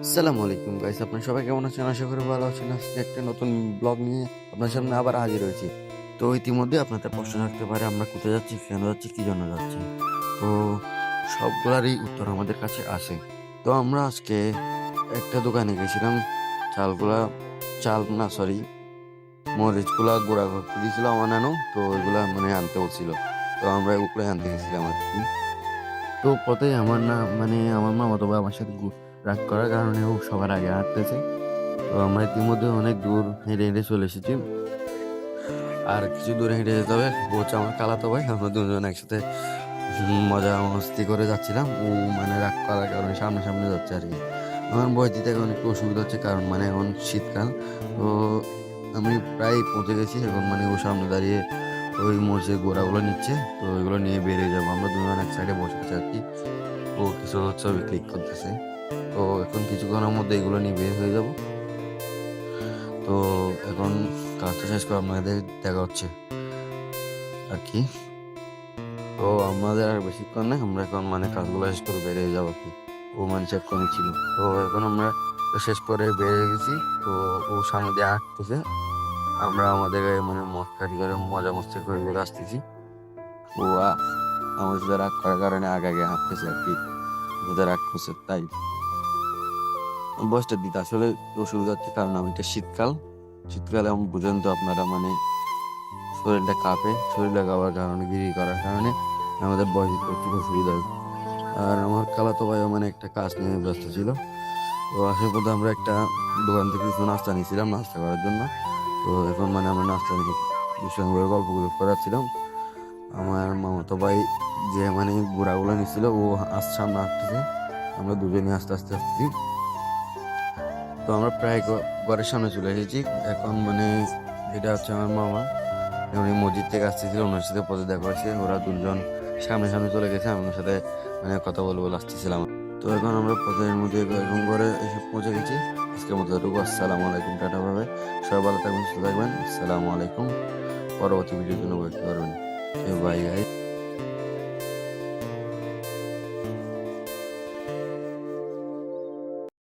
আসসালামু আলাইকুম গাইস, আপনারা সবাই কেমন আছেন? আশা করি ভালো আছেন। আজকে একটা নতুন ব্লগ নিয়ে আপনার সামনে আবার হাজির হয়েছি। তো ইতিমধ্যে আপনাদের প্রশ্ন থাকতে পারে আমরা কোথায় যাচ্ছি, কেন যাচ্ছি, কি জন্য যাচ্ছি। তো সবগুলারই উত্তর আমাদের কাছে আসে। তো আমরা আজকে একটা দোকানে গেছিলাম। চালগুলা চাল না সরি মরিচগুলা গুঁড়া করতে দিয়েছিল আমার নানু। তো ওইগুলা মানে আনতে বলছিল। তো আমরা ওগুলাই আনতে গেছিলাম আর কি। তো পথে আমার না মানে আমার মামাতো ভাই আমার সাথে রাগ করার কারণে ও সবার আগে হাঁটতেছে। তো আমরা ইতিমধ্যে অনেক দূর হেঁটে, হেঁটে চলে এসেছি। আর কিছু দূর হেঁটে যেতে হবে। ও হচ্ছে আমার খালাতো ভাই। আমরা দুজন একসাথে মজা মস্তি করে যাচ্ছিলাম। ও মানে রাগ করার কারণে সামনে যাচ্ছে আরকি। আমার বয় দিতে এখন একটু অসুবিধা হচ্ছে কারণ মানে এখন শীতকাল। তো আমি প্রায় পৌঁছে গেছি। এখন মানে ও সামনে দাঁড়িয়ে ওই মরিচের গোড়াগুলো নিচ্ছে। তো ওইগুলো নিয়ে বেরিয়ে যাবো। আমরা দুজন এক সাইডে বসে আছি আরকি। ও কিছু ছবি ক্লিক করতেছে। তো এখন কিছুক্ষণের মধ্যে এগুলো নিয়ে বের হয়ে যাব। তো এখন কাজটা শেষ করে আপনাদের দেখা হচ্ছে আর কি। তো আমাদের আর বেশিক্ষণ নেই, আমরা এখন মানে কাজগুলো শেষ করে বেরিয়ে যাবো আর কি। ও মানে চেক করে ছিল। তো এখন আমরা শেষ করে বেরিয়ে গেছি। তো ও সামনে দিয়ে আসতেছে, আমরা আমাদের মানে মস্কারি করে মজা মস্তি করে করে আসতেছি। ও আমার সাথে রাগ করার কারণে আগে আগে হাঁটতেছে আর কি। ওদের রাগ করছে তাই বয়সটা দিতে আসলে অসুবিধা হচ্ছে কারণ আমি এটা শীতকালে আমি বুঝেন তো আপনারা মানে শরীরটা কাঁপে, শরীরটা কাঁপার কারণে করার কারণে আমাদের বয়স দিতে একটু অসুবিধা হয়। আর আমার খালাতো ভাইও মানে একটা কাজ নিয়ে ব্যস্ত ছিল। তো আসার পথে আমরা একটা দোকান থেকে কিছু নাস্তা নিয়েছিলাম নাস্তা করার জন্য। তো এখন মানে আমরা নাস্তা নিয়ে দুষ্টামি করে গল্প গুজব করাচ্ছিলাম। আমার মামাতো ভাই যে মানে ঘোড়াগুলো নিচ্ছিল ও সামনে আসতেছে, আমরা দুজনই আস্তে আস্তে আসতেছি। তো আমরা প্রায় ঘরের সামনে চলে এসেছি। এখন মানে এটা হচ্ছে আমার মামা, উনি মসজিদ থেকে আসতেছিল, ওনার সাথে পথে দেখা হয়েছে। ওরা দুজন সামনে সামনে চলে গেছে, আমি ওনার সাথে মানে কথা বলে বলে আসতেছিলাম। তো এখন আমরা পথের মধ্যে এখন ঘরে এসে পৌঁছে গেছি। আজকের মতো এটুকু। আসসালামু আলাইকুম, টাটা ভাবে সবাই ভালো থাকবেন, সুস্থ থাকবেন। আসসালামু আলাইকুম। পরবর্তী ভিডিওর জন্য ওয়েট করবেন। Bye guys.